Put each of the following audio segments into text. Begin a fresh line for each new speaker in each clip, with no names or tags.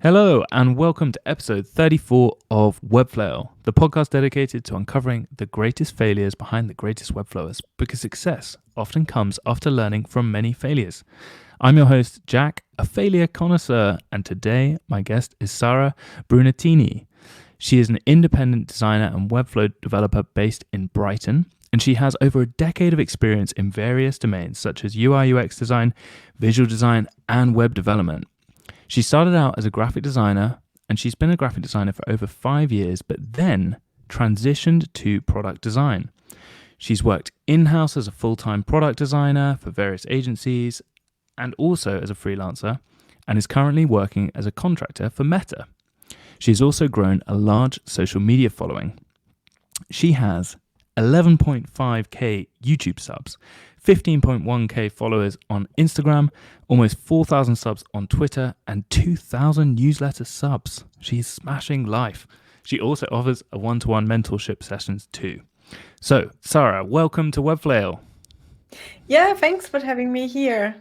Hello, and welcome to episode 34 of Webflail, the podcast dedicated to uncovering the greatest failures behind the greatest Webflowers, because success often comes after learning from many failures. I'm your host, Jack, a failure connoisseur, and today my guest is Sara Brunettini. She is an independent designer and Webflow developer based in Brighton, and she has over a decade of experience in various domains such as UI UX design, visual design, and web development. She started out as a graphic designer, and she's been a graphic designer for over 5 years, but then transitioned to product design. She's worked in-house as a full-time product designer for various agencies and also as a freelancer, and is currently working as a contractor for Meta. She's also grown a large social media following. She has 11.5k YouTube subs, 15.1k followers on Instagram, almost 4,000 subs on Twitter, and 2,000 newsletter subs. She's smashing life. She also offers a one-to-one mentorship sessions too. So, Sara, welcome to Webflail.
Yeah, thanks for having me here.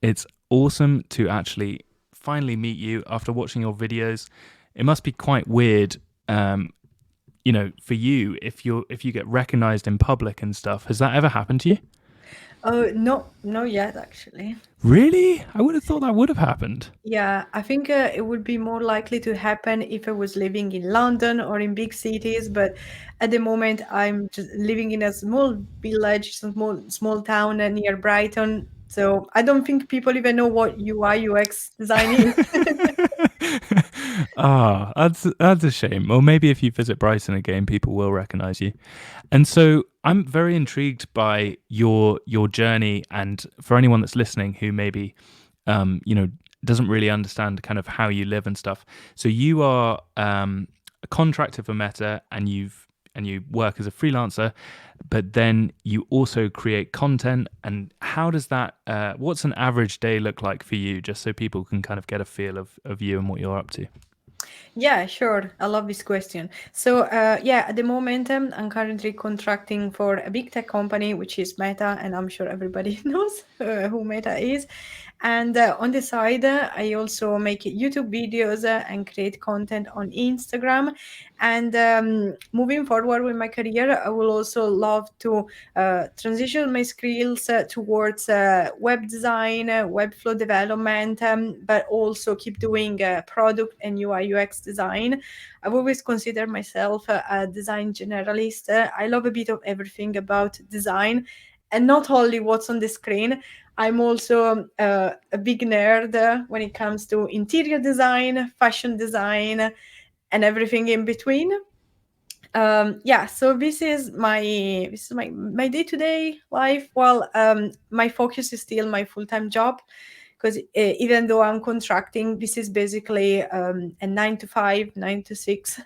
It's awesome to actually finally meet you after watching your videos. It must be quite weird, for you if you get recognized in public and stuff. Has that ever happened to you?
Oh, no, not yet, actually.
Really? I would have thought that would have happened.
Yeah, I think it would be more likely to happen if I was living in London or in big cities, but at the moment I'm just living in a small village, small town near Brighton. So I don't think people even know what UI UX design is.
That's a shame. Or maybe if you visit Brighton again, people will recognize you. And so I'm very intrigued by your journey. And for anyone that's listening who maybe, doesn't really understand kind of how you live and stuff. So you are a contractor for Meta, and you work as a freelancer, but then you also create content. And how does that? What's an average day look like for you, just so people can kind of get a feel of you and what you're up to?
Yeah, sure. I love this question. So, yeah, at the moment, I'm currently contracting for a big tech company, which is Meta, and I'm sure everybody knows who Meta is. And on the side, I also make YouTube videos and create content on Instagram. And moving forward with my career, I will also love to transition my skills towards web design, Webflow development, but also keep doing product and UI UX design. I've always considered myself a design generalist. I love a bit of everything about design, and not only what's on the screen. I'm also a big nerd when it comes to interior design, fashion design, and everything in between. Yeah, so this is my day-to-day life. Well, my focus is still my full-time job, because even though I'm contracting, this is basically a 9 to 5, 9 to 6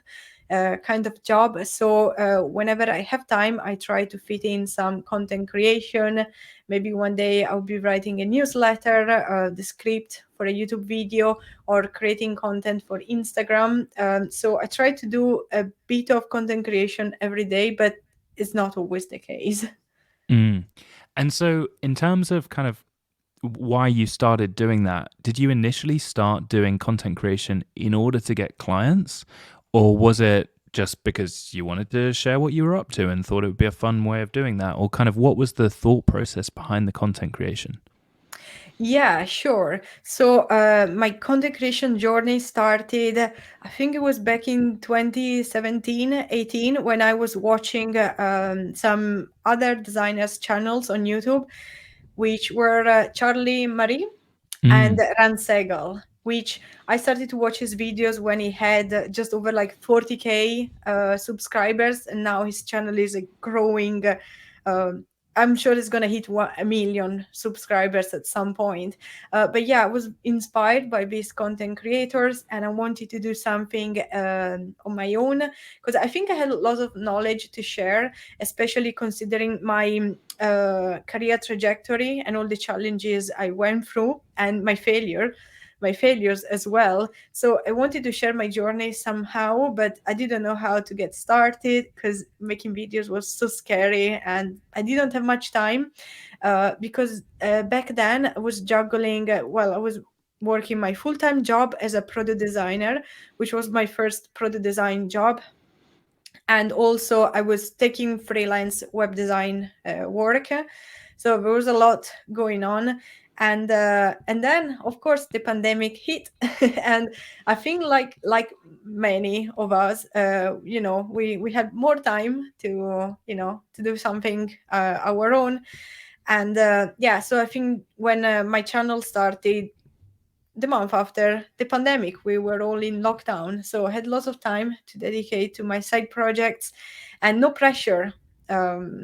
kind of job. So whenever I have time, I try to fit in some content creation. Maybe one day I'll be writing a newsletter, the script for a YouTube video, or creating content for Instagram. So I try to do a bit of content creation every day, but it's not always the case.
Mm. And so, in terms of kind of why you started doing that, did you initially start doing content creation in order to get clients, or was it just because you wanted to share what you were up to and thought it would be a fun way of doing that? Or kind of what was the thought process behind the content creation?
Yeah, sure. So my content creation journey started, I think it was back in 2017, 18, when I was watching some other designers' channels on YouTube, which were Charlie Marie and
Mm.
Ran Segal, which I started to watch his videos when he had just over like 40k subscribers, and now his channel is growing. Uh, I'm sure it's gonna hit 1 million subscribers at some point. But yeah, I was inspired by these content creators, and I wanted to do something on my own, because I think I had a lot of knowledge to share, especially considering my career trajectory and all the challenges I went through, and my failures as well. So I wanted to share my journey somehow, but I didn't know how to get started, because making videos was so scary and I didn't have much time, because back then I was juggling. Well, I was working my full-time job as a product designer, which was my first product design job. And also I was taking freelance web design work. So there was a lot going on. And then of course the pandemic hit. And I think like many of us, we had more time to to do something our own. And yeah, so I think when my channel started the month after the pandemic, we were all in lockdown, so I had lots of time to dedicate to my side projects and no pressure. Yeah,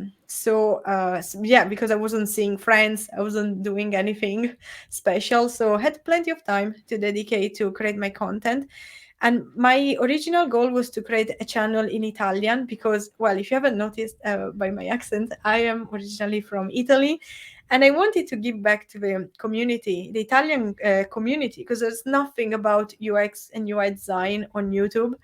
because I wasn't seeing friends, I wasn't doing anything special, so I had plenty of time to dedicate to create my content. And my original goal was to create a channel in Italian because, well, if you haven't noticed by my accent, I am originally from Italy. And I wanted to give back to the community, the Italian community, because there's nothing about UX and UI design on YouTube.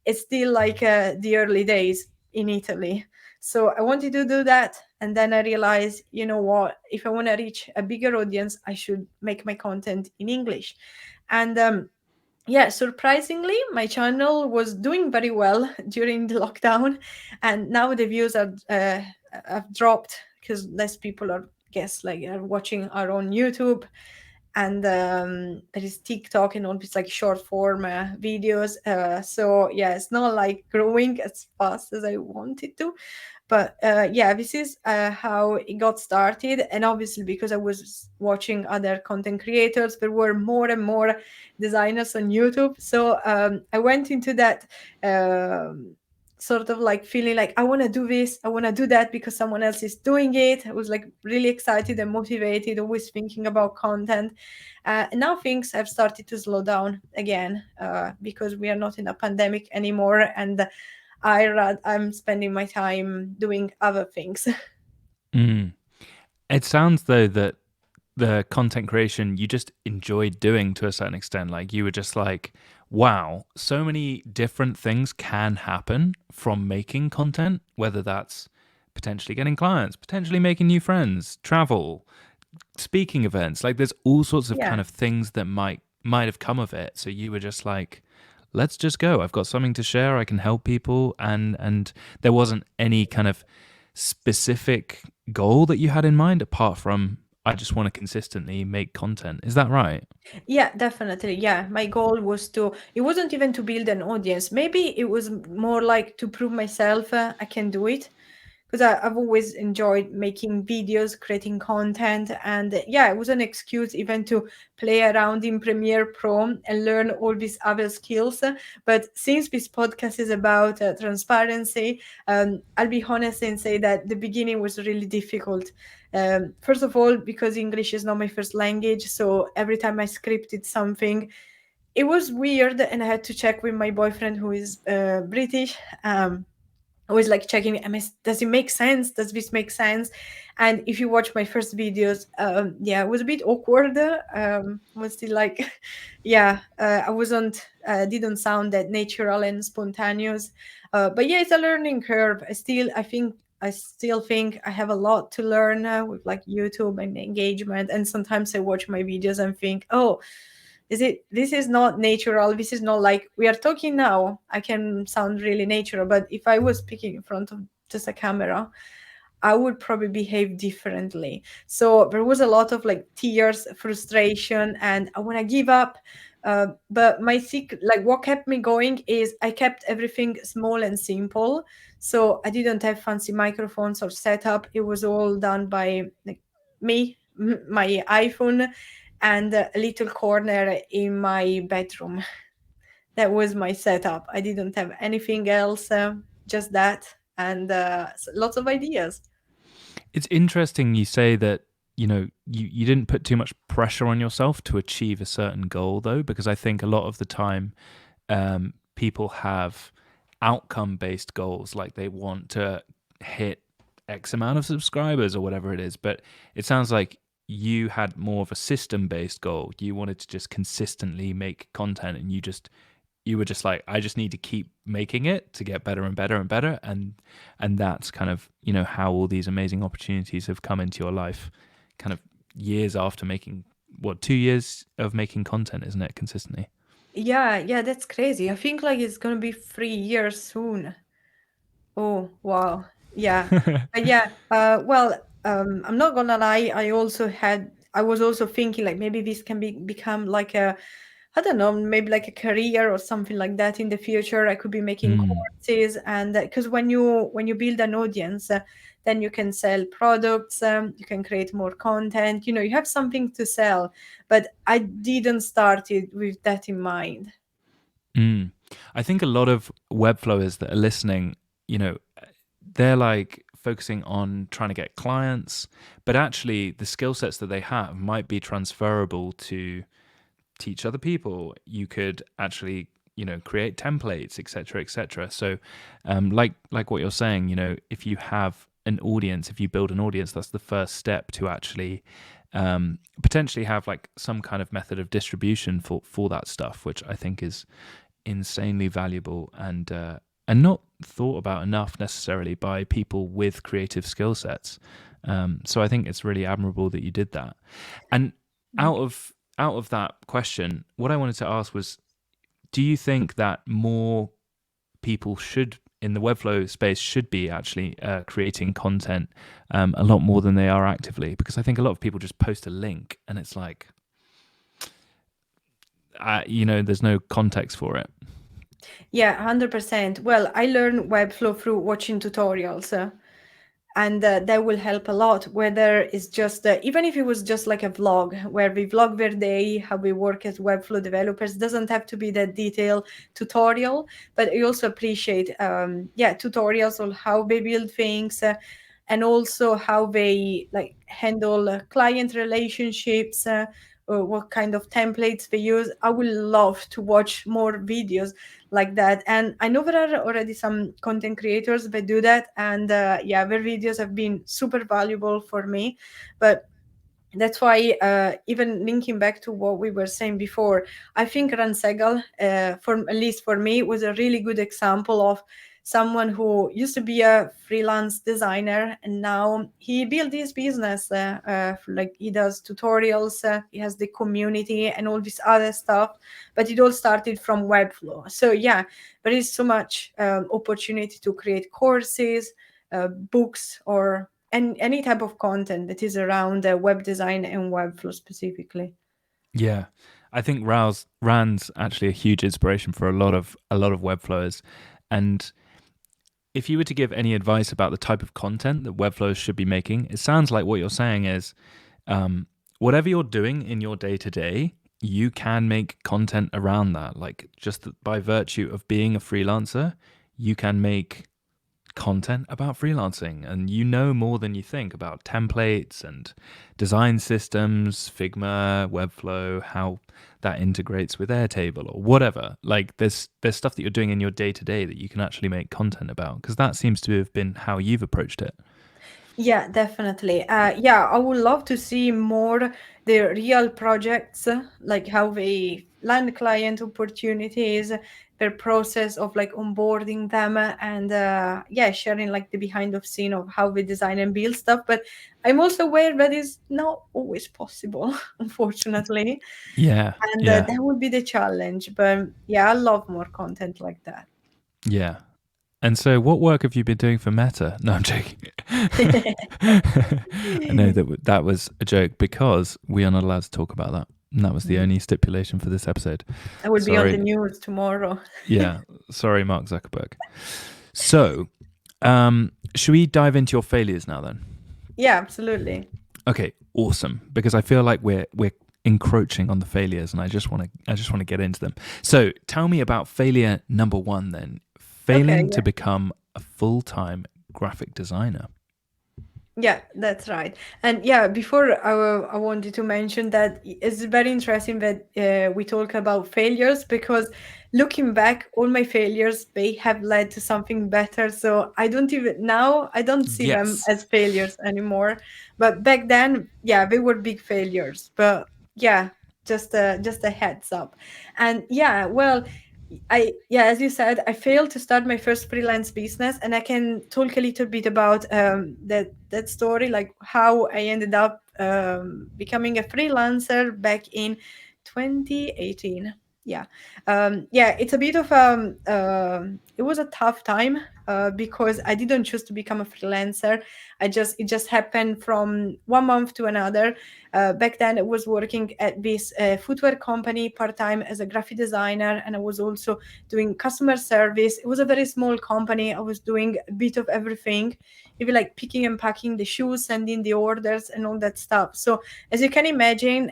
It's still like the early days in Italy. So I wanted to do that. And then I realized, you know what, if I want to reach a bigger audience, I should make my content in English. And yeah, surprisingly, my channel was doing very well during the lockdown, and now the views are have dropped because less people are guess like are watching our own YouTube, and there is TikTok and all these like short form videos. So yeah, it's not like growing as fast as I wanted to, but yeah, this is how it got started. And obviously because I was watching other content creators, there were more and more designers on YouTube. So I went into that sort of like feeling like I want to do this, I want to do that because someone else is doing it. I was like really excited and motivated, always thinking about content. And now things have started to slow down again because we are not in a pandemic anymore, and I'm spending my time doing other things.
Mm. It sounds though that the content creation you just enjoyed doing to a certain extent. Like you were just like, wow, so many different things can happen from making content, whether that's potentially getting clients, potentially making new friends, travel, speaking events. Like there's all sorts of kind
Yeah.
of things that might have come of it. So you were just like, let's just go. I've got something to share. I can help people. And there wasn't any kind of specific goal that you had in mind apart from I just want to consistently make content. Is that right?
Yeah, definitely. Yeah, my goal was to, it wasn't even to build an audience. Maybe it was more like to prove myself I can do it. Because I've always enjoyed making videos, creating content. And yeah, it was an excuse even to play around in Premiere Pro and learn all these other skills. But since this podcast is about transparency, I'll be honest and say that the beginning was really difficult. First of all, because English is not my first language. So every time I scripted something, it was weird, and I had to check with my boyfriend, who is British. I was like checking, does it make sense? Does this make sense? And if you watch my first videos, yeah, it was a bit awkward. Was still like, yeah, I wasn't, didn't sound that natural and spontaneous. But yeah, it's a learning curve. I still think I have a lot to learn with like YouTube and engagement. And sometimes I watch my videos and think, oh, this is not natural, this is not like we are talking now. I can sound really natural, but if I was speaking in front of just a camera, I would probably behave differently. So there was a lot of like tears, frustration, and I want to give up. But my secret, like what kept me going, is I kept everything small and simple. So I didn't have fancy microphones or setup. It was all done by like me, my iPhone, and a little corner in my bedroom. That was my setup. I didn't have anything else, just that, and lots of ideas.
It's interesting you say that, you didn't put too much pressure on yourself to achieve a certain goal though, because I think a lot of the time people have outcome based goals, like they want to hit X amount of subscribers or whatever it is. But it sounds like you had more of a system based goal. You wanted to just consistently make content, and you were just like, I just need to keep making it to get better and better and better. And that's kind of, how all these amazing opportunities have come into your life kind of years after making what, 2 years of making content, isn't it, consistently?
Yeah, yeah, that's crazy. I think like it's gonna be 3 years soon. Oh, wow. Yeah. But yeah, well, I'm not gonna lie, I was also thinking like maybe this can become like a, I don't know, maybe like a career or something like that in the future. I could be making
Mm,
courses, and because when you build an audience, then you can sell products, you can create more content, you have something to sell. But I didn't start it with that in mind.
mm. I think a lot of Webflowers that are listening, you know, they're like focusing on trying to get clients, but actually the skill sets that they have might be transferable to teach other people. You could actually, create templates, etc., etc. So, like what you're saying, if you have an audience, if you build an audience, that's the first step to actually potentially have like some kind of method of distribution for that stuff, which I think is insanely valuable and not thought about enough necessarily by people with creative skill sets. So I think it's really admirable that you did that. And out of that question, what I wanted to ask was, do you think that more people should in the Webflow space should be actually creating content a lot more than they are actively? Because I think a lot of people just post a link and it's like, there's no context for it.
Yeah, 100%. Well, I learned Webflow through watching tutorials. And that will help a lot, whether it's just even if it was just like a vlog where we vlog their day, how we work as Webflow developers. Doesn't have to be that detailed tutorial, but I also appreciate tutorials on how they build things, and also how they like handle client relationships, or what kind of templates they use. I would love to watch more videos like that. And I know there are already some content creators that do that, and yeah, their videos have been super valuable for me. But that's why, even linking back to what we were saying before, I think Ran Segal, for at least for me, was a really good example of someone who used to be a freelance designer, and now he built his business. Like he does tutorials, he has the community and all this other stuff, but it all started from Webflow. So yeah, there is so much opportunity to create courses, books, or any type of content that is around web design and Webflow specifically.
Yeah, I think Rand's actually a huge inspiration for a lot of Webflowers. And if you were to give any advice about the type of content that Webflowers should be making, it sounds like what you're saying is, whatever you're doing in your day to day, you can make content around that. Like just by virtue of being a freelancer, you can make content about freelancing, and you know more than you think about templates and design systems, Figma, Webflow, how that integrates with Airtable or whatever. Like there's stuff that you're doing in your day to day that you can actually make content about, because that seems to have been how you've approached it.
Yeah, definitely. Yeah, I would love to see more the real projects, like how they land client opportunities, their process of like onboarding them, and yeah, sharing like the behind of scene of how they design and build stuff. But I'm also aware that is not always possible, unfortunately,
Yeah,
and
yeah,
that would be the challenge. But yeah, I love more content like that.
yeah. And so, what work have you been doing for Meta? No, I'm joking. I know that was a joke because we are not allowed to talk about that. And that was the only stipulation for this episode.
I will be on the
Sorry.
news tomorrow.
Yeah. Sorry, Mark Zuckerberg. So, should we dive into your failures now then?
Yeah, absolutely.
Okay, awesome. Because I feel like we're encroaching on the failures, and I just want to get into them. So, tell me about failure number one then.
Okay,
Failing to become a full-time graphic designer.
yeah, that's right. And yeah, before I wanted to mention that it's very interesting that we talk about failures, because looking back, all my failures, they have led to something better. So I don't see them
Yes.
as failures anymore. But back then, yeah, they were big failures. But yeah, just a heads up. And yeah, well, as you said, I failed to start my first freelance business, and I can talk a little bit about that story, like how I ended up becoming a freelancer back in 2018. Yeah, yeah, it's a bit of it was a tough time because I didn't choose to become a freelancer. It just happened from one month to another. Back then, I was working at this footwear company part time as a graphic designer, and I was also doing customer service. It was a very small company. I was doing a bit of everything, even like picking and packing the shoes, sending the orders, and all that stuff. So, as you can imagine,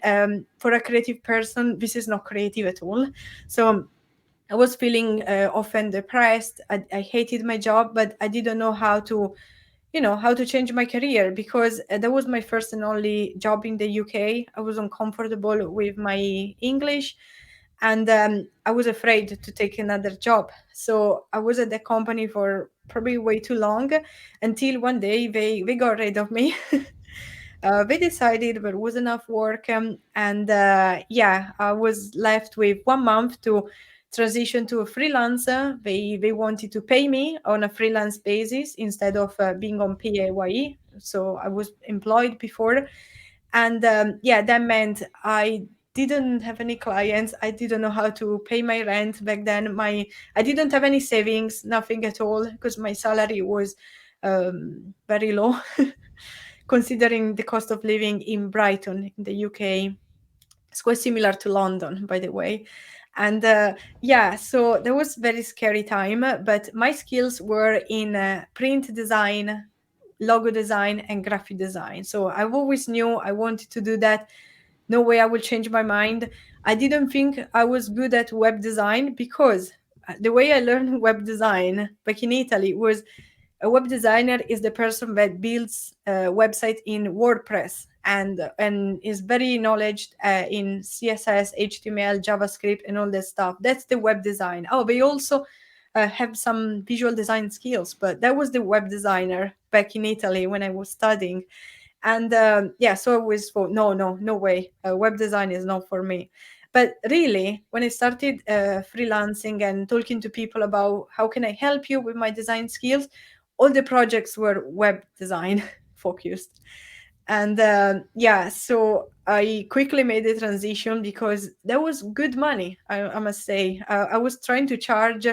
for a creative person, this is not creative at all. So, I was feeling often depressed. I hated my job, but I didn't know how to how to change my career because that was my first and only job in the UK. I was uncomfortable with my English, and I was afraid to take another job. So I was at the company for probably way too long until one day they got rid of me. They decided there was enough work, and yeah, I was left with 1 month to transition to a freelancer. They wanted to pay me on a freelance basis instead of being on PAYE. So I was employed before, and yeah, that meant I didn't have any clients. I didn't know how to pay my rent back then. I didn't have any savings, nothing at all, because my salary was very low. Considering the cost of living in Brighton in the UK. It's quite similar to London, by the way. And yeah, so that was very scary time. But my skills were in print design, logo design, and graphic design. So I always knew I wanted to do that. No way I will change my mind. I didn't think I was good at web design because the way I learned web design back in Italy was a web designer is the person that builds a website in WordPress and is very knowledge in CSS, HTML, JavaScript, and all that stuff. That's the web design. Oh, they also have some visual design skills, but that was the web designer back in Italy when I was studying. And yeah, so I always thought, no way, web design is not for me. But really, when I started freelancing and talking to people about how can I help you with my design skills, all the projects were web design focused. And yeah, so I quickly made the transition because that was good money, I must say. I was trying to charge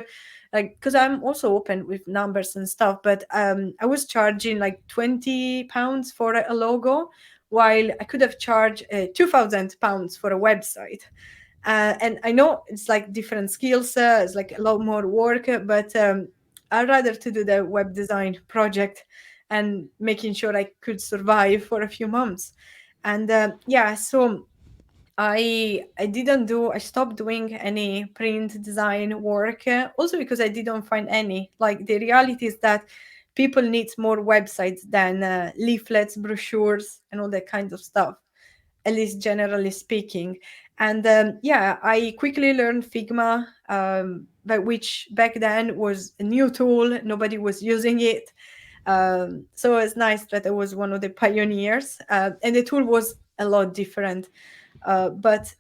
like because I'm also open with numbers and stuff, but I was charging like £20 for a logo, while I could have charged £2,000 for a website. And I know it's like different skills, it's like a lot more work, but I'd rather to do the web design project and making sure I could survive for a few months. And yeah, so I stopped doing any print design work, also because I didn't find any. Like the reality is that people need more websites than leaflets, brochures, and all that kind of stuff, at least generally speaking. And yeah, I quickly learned Figma, but which back then was a new tool. Nobody was using it. So it's nice that I was one of the pioneers. And the tool was a lot different. But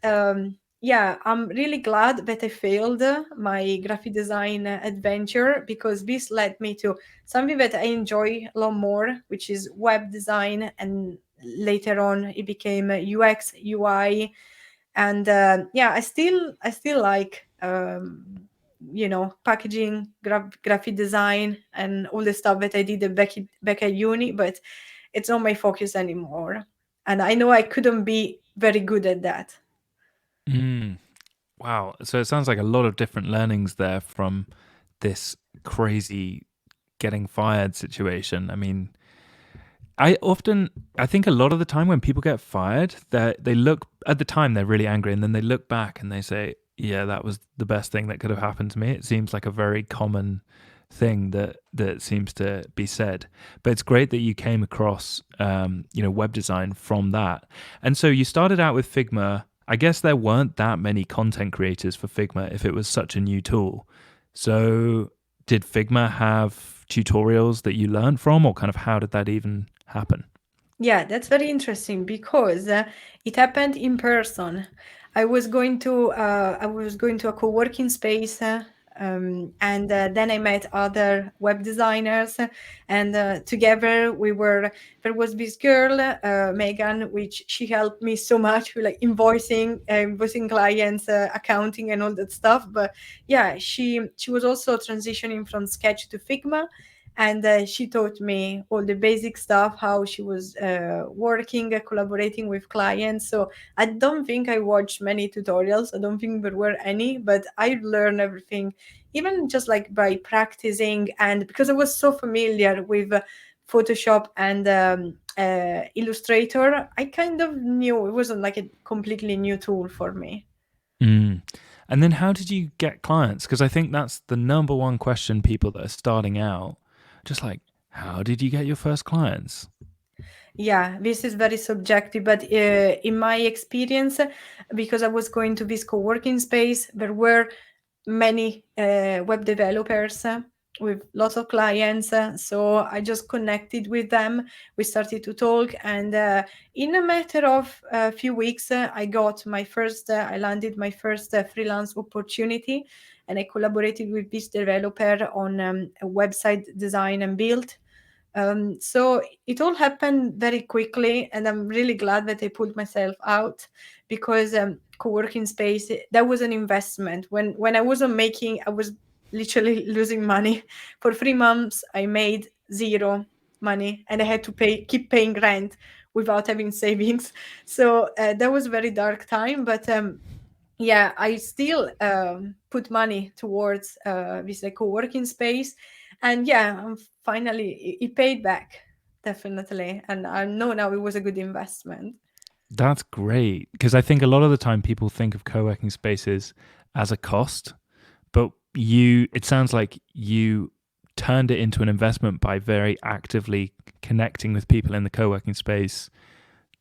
yeah, I'm really glad that I failed my graphic design adventure because this led me to something that I enjoy a lot more, which is web design. And later on, it became UX, UI, and yeah, I still like packaging, graphic design, and all the stuff that I did back at uni, but it's not my focus anymore, and I know I couldn't be very good at that.
Mm. Wow. So it sounds like a lot of different learnings there from this crazy getting fired situation. I mean, I think a lot of the time when people get fired, they look at the time they're really angry, and then they look back and they say, "Yeah, that was the best thing that could have happened to me." It seems like a very common thing that seems to be said. But it's great that you came across, web design from that. And so you started out with Figma. I guess there weren't that many content creators for Figma if it was such a new tool. So did Figma have tutorials that you learned from, or kind of how did that even happen?
Yeah, that's very interesting because it happened in person. I was going to a co-working space, and then I met other web designers, and together we were. There was this girl, Megan, which she helped me so much with like invoicing clients, accounting, and all that stuff. But yeah, she was also transitioning from Sketch to Figma. And she taught me all the basic stuff, how she was working, collaborating with clients. So I don't think I watched many tutorials. I don't think there were any, but I learned everything, even just like by practicing. And because I was so familiar with Photoshop and Illustrator, I kind of knew it wasn't like a completely new tool for me.
Mm. And then how did you get clients? Because I think that's the number one question people that are starting out, just like, how did you get your first clients?
Yeah, this is very subjective, but in my experience, because I was going to this co-working space, there were many web developers with lots of clients. So I just connected with them. We started to talk, and in a matter of a few weeks, I landed my first freelance opportunity, and I collaborated with this developer on a website design and build. So it all happened very quickly, and I'm really glad that I pulled myself out, because co-working space, that was an investment. When I wasn't making, I was literally losing money. For 3 months, I made zero money, and I had to keep paying rent without having savings. So that was a very dark time, but yeah, I still put money towards this like co-working space, and yeah, finally it paid back, definitely, and I know now it was a good investment.
That's great. Because I think a lot of the time people think of co working spaces as a cost, but it sounds like you turned it into an investment by very actively connecting with people in the co working space,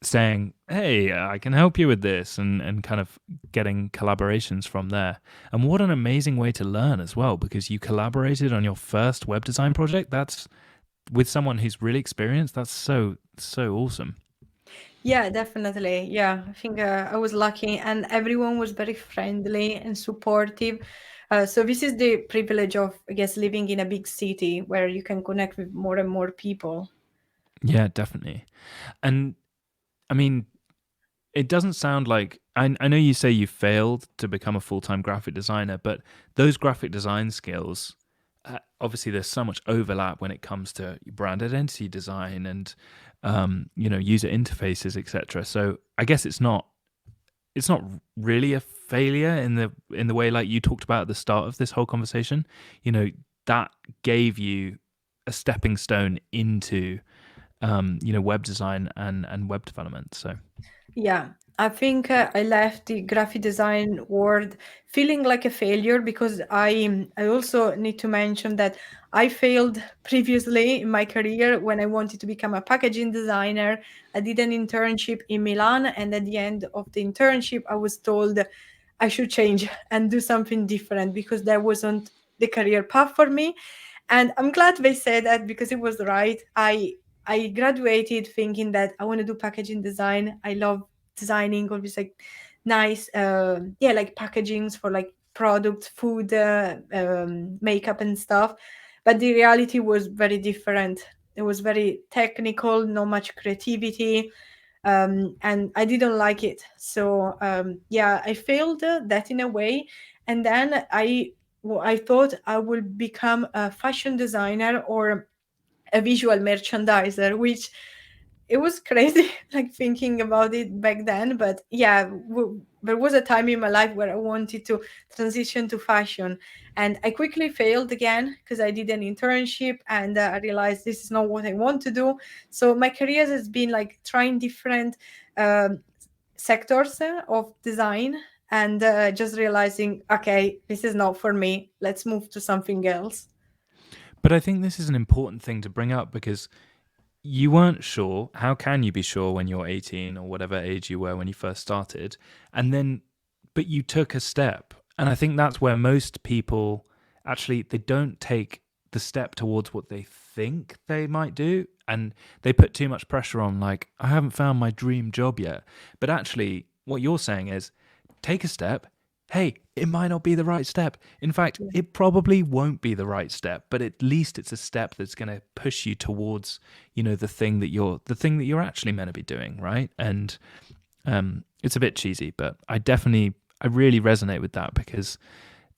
saying, hey, I can help you with this, and kind of getting collaborations from there. And what an amazing way to learn as well, because you collaborated on your first web design project. That's with someone who's really experienced. That's so awesome.
Yeah, definitely. Yeah, I think I was lucky, and everyone was very friendly and supportive. So this is the privilege of, I guess, living in a big city where you can connect with more and more people.
Yeah, definitely. And I mean, it doesn't sound like I know you say you failed to become a full-time graphic designer, but those graphic design skills, obviously there's so much overlap when it comes to brand identity design and user interfaces, etc. So I guess it's not really a failure in the way like you talked about at the start of this whole conversation. You know, that gave you a stepping stone into web design and web development. So
Yeah, I think I left the graphic design world feeling like a failure, because I also need to mention that I failed previously in my career when I wanted to become a packaging designer. I did an internship in Milan, and at the end of the internship, I was told I should change and do something different, because that wasn't the career path for me. And I'm glad they said that, because it was right. I graduated thinking that I want to do packaging design. I love designing all these like nice yeah, like packagings for like products, food, makeup and stuff. But the reality was very different. It was very technical, not much creativity, and I didn't like it. So yeah, I failed that in a way. And then I thought I would become a fashion designer or a visual merchandiser, which it was crazy like thinking about it back then. But yeah, there was a time in my life where I wanted to transition to fashion, and I quickly failed again because I did an internship, and I realized this is not what I want to do. So my career has been like trying different um, sectors of design, and just realizing, okay, this is not for me, let's move to something else.
but I think this is an important thing to bring up because you weren't sure. How can you be sure when you're 18 or whatever age you were when you first started? And then, but you took a step. And I think that's where most people actually they don't take the step towards what they think they might do. And they put too much pressure on, like, I haven't found my dream job yet. But actually, what you're saying is take a step. Hey, it might not be the right step. In fact,
Yeah.
it probably won't be the right step, but at least it's a step that's going to push you towards, the thing that you're actually meant to be doing, right? And it's a bit cheesy, but I really resonate with that, because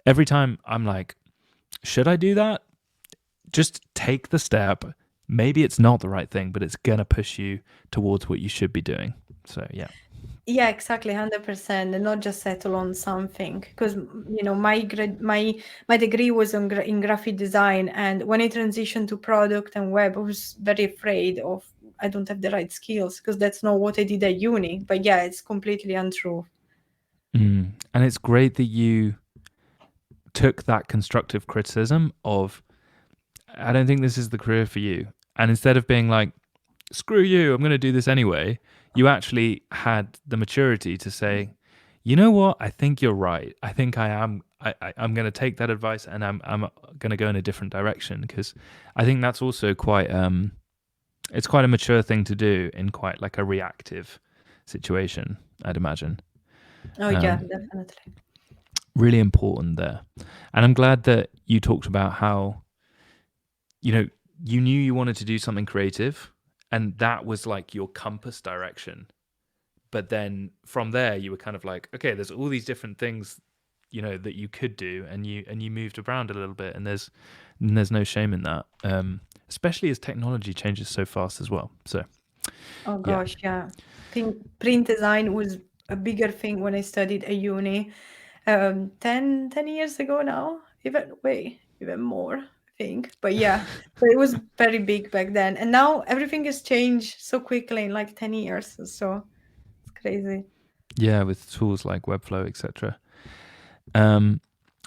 every time I'm like, should I do that? Just take the step. Maybe it's not the right thing, but it's going to push you towards what you should be doing. So, yeah.
Yeah, exactly, 100%, and not just settle on something. Because my degree was in graphic design, and when I transitioned to product and web, I was very afraid of I don't have the right skills because that's not what I did at uni. But yeah, it's completely untrue.
And it's great that you took that constructive criticism of, I don't think this is the career for you. And instead of being like, screw you, I'm going to do this anyway, you actually had the maturity to say, you know what, I think you're right. I think I'm going to take that advice, and I'm going to go in a different direction, because I think that's also it's quite a mature thing to do in quite like a reactive situation, I'd imagine.
Oh yeah, definitely.
Really important there. And I'm glad that you talked about how, you knew you wanted to do something creative, and that was like your compass direction. But then from there, you were kind of like, okay, there's all these different things, that you could do, and you moved around a little bit, and there's no shame in that, especially as technology changes so fast as well. So,
Oh
yeah.
gosh, yeah. Print design was a bigger thing when I studied at uni. 10 years ago now, even more, I think. But yeah, so it was very big back then. And now everything has changed so quickly in like 10 years. So it's crazy.
Yeah, with tools like Webflow, etc.,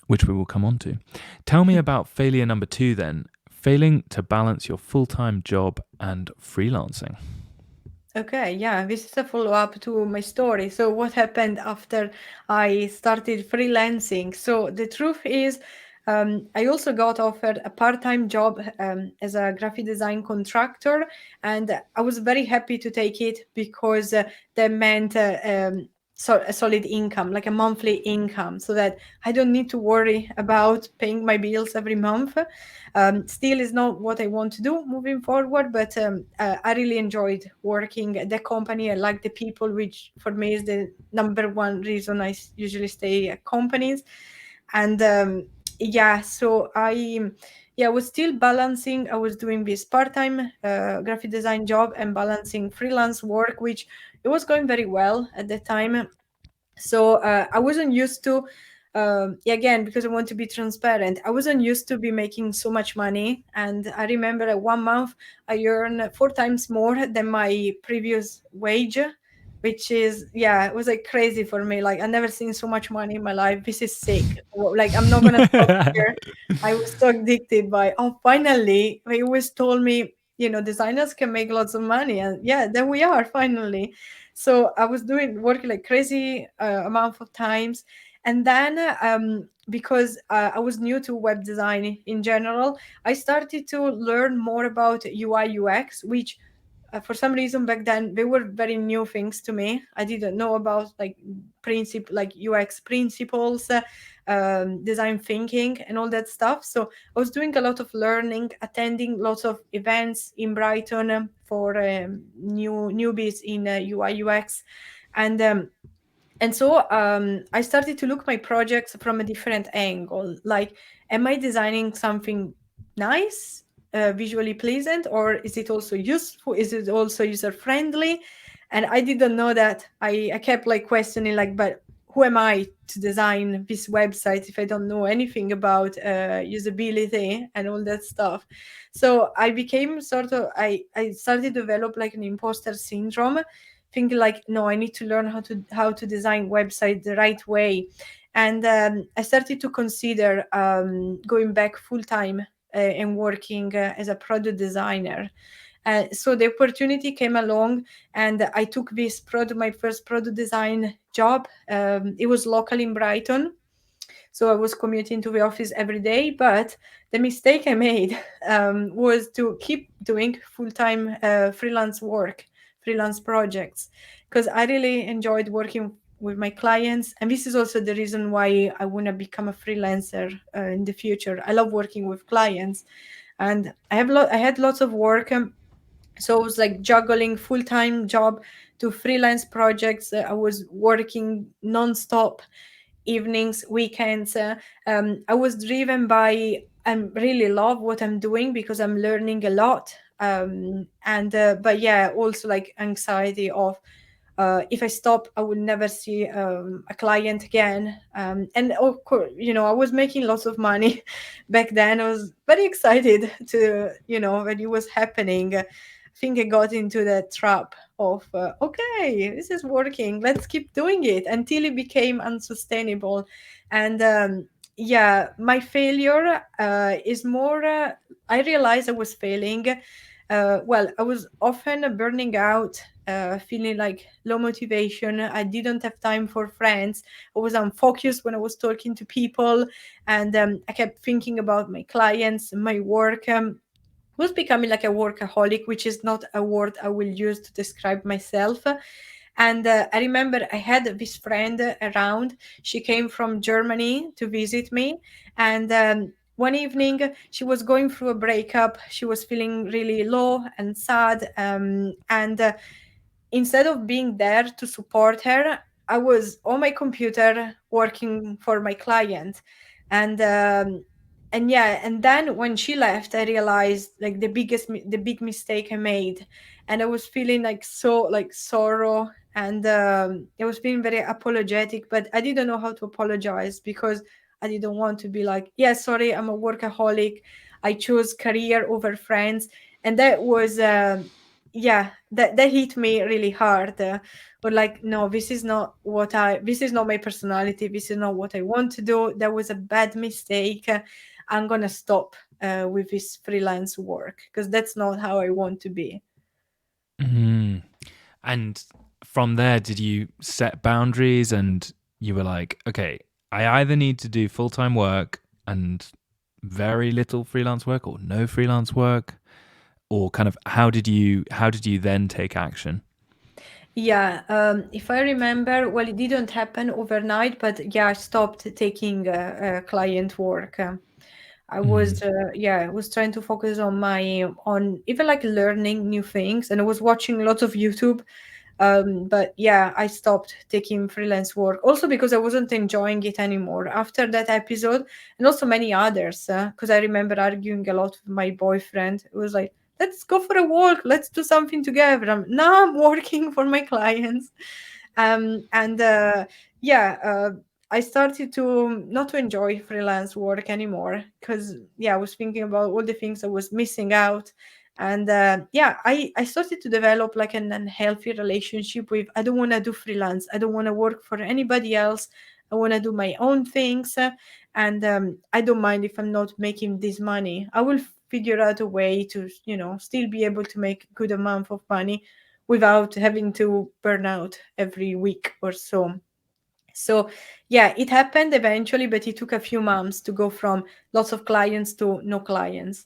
which we will come on to. Tell me about failure number 2 then, failing to balance your full-time job and freelancing.
Okay, yeah, this is a follow-up to my story. So what happened after I started freelancing? So the truth is, I also got offered a part-time job as a graphic design contractor, and I was very happy to take it because that meant a solid income, like a monthly income, so that I don't need to worry about paying my bills every month. Still is not what I want to do moving forward, but I really enjoyed working at the company. I like the people, which for me is the number one reason I usually stay at companies. And yeah, so I was still balancing. I was doing this part-time graphic design job and balancing freelance work, which it was going very well at the time. So I wasn't used to again, because I want to be transparent, I wasn't used to be making so much money. And I remember at 1 month I earned 4 times more than my previous wage, which is, yeah, it was like crazy for me. Like I never seen so much money in my life. This is sick. Like I'm not gonna stop here. I was so addicted by, oh, finally they always told me, designers can make lots of money, and yeah, then we are finally. So I was doing work like crazy amount of times. And then because I was new to web design in general, I started to learn more about UI UX, which for some reason back then they were very new things to me. I didn't know about like like UX principles, design thinking and all that stuff. So I was doing a lot of learning, attending lots of events in Brighton for newbies in UI UX. And I started to look my projects from a different angle. Like, am I designing something nice, visually pleasant, or is it also useful? Is it also user friendly? And I didn't know that. I kept like questioning, like, but who am I to design this website if I don't know anything about usability and all that stuff? So I became I started to develop like an imposter syndrome, thinking like, no, I need to learn how to design website the right way. And I started to consider going back full time and working as a product designer. So the opportunity came along, and I took my first product design job. It was local in Brighton, so I was commuting to the office every day. But the mistake I made was to keep doing full-time freelance work, freelance projects, because I really enjoyed working with my clients, and this is also the reason why I want to become a freelancer in the future. I love working with clients, and I had lots of work. So I was like juggling full-time job to freelance projects. I was working non-stop, evenings, weekends. I was driven by I really love what I'm doing because I'm learning a lot. And But yeah, also like anxiety of if I stop, I would never see a client again. And of course, I was making lots of money back then. I was very excited to, when it was happening. I think I got into that trap of, okay, this is working. Let's keep doing it until it became unsustainable. And yeah, my failure is more, I realized I was failing. Well, I was often burning out, feeling like low motivation. I didn't have time for friends. I was unfocused when I was talking to people, and I kept thinking about my clients, my work. Was becoming like a workaholic, which is not a word I will use to describe myself. And I remember I had this friend around. She came from Germany to visit me. And one evening, she was going through a breakup. She was feeling really low and sad. And Instead of being there to support her, I was on my computer working for my client. And yeah, and then when she left, I realized like the big mistake I made. And I was feeling like so like sorrow, and I was feeling very apologetic, but I didn't know how to apologize because I didn't want to be like, yeah, sorry, I'm a workaholic, I chose career over friends. And that was yeah, that hit me really hard. Or like, no, this is not my personality, this is not what I want to do, that was a bad mistake. I'm gonna stop with this freelance work because that's not how I want to be.
Mm. And from there, did you set boundaries and you were like, okay, I either need to do full time work and very little freelance work or no freelance work? Or kind of how did you then take action?
Yeah, if I remember, well, it didn't happen overnight, but yeah, I stopped taking client work. I was,
Mm.
yeah, I was trying to focus on on even like learning new things, and I was watching lots of YouTube. But yeah, I stopped taking freelance work also because I wasn't enjoying it anymore after that episode, and also many others. Because I remember arguing a lot with my boyfriend. It was like, let's go for a walk, let's do something together. Now I'm working for my clients. And Yeah, I started to not to enjoy freelance work anymore because yeah, I was thinking about all the things I was missing out. And yeah, I started to develop like an unhealthy relationship with, I don't want to do freelance, I don't want to work for anybody else, I want to do my own things. And I don't mind if I'm not making this money, I will figure out a way to, still be able to make good amount of money without having to burn out every week or so. So yeah, it happened eventually, but it took a few months to go from lots of clients to no clients.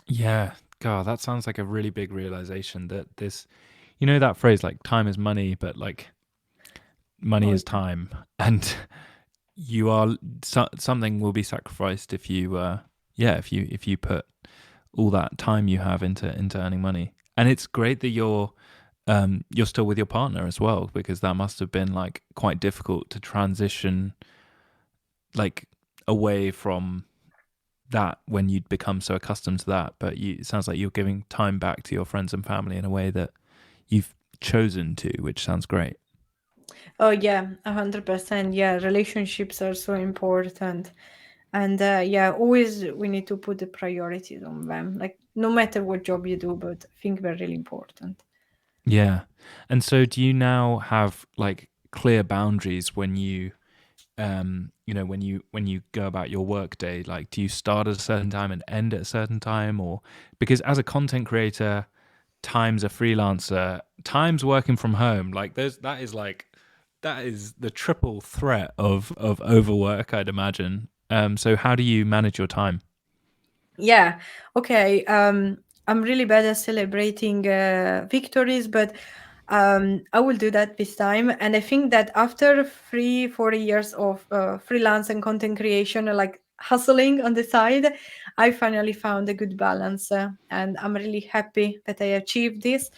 Yeah, God, that sounds like a really big realization that that phrase like time is money, but like money
Oh
is
yeah.
time, and you are something will be sacrificed if you yeah if you put all that time you have into earning money. And it's great that you're still with your partner as well, because that must have been like quite difficult to transition like away from that when you'd become so accustomed to that. But it sounds like you're giving time back to your friends and family in a way that you've chosen to, which sounds great.
Oh yeah, 100%. Yeah, relationships are so important. And yeah, always we need to put the priorities on them. Like no matter what job you do, but I think they're really important.
Yeah. And so do you now have like clear boundaries when when you go about your work day? Like, do you start at a certain time and end at a certain time? Or because as a content creator, times a freelancer, times working from home, like that is the triple threat of overwork, I'd imagine. So how do you manage your time?
Yeah. Okay. I'm really bad at celebrating victories, but I will do that this time. And I think that after 3, 4 years of freelance and content creation, like hustling on the side, I finally found a good balance. And I'm really happy that I achieved this.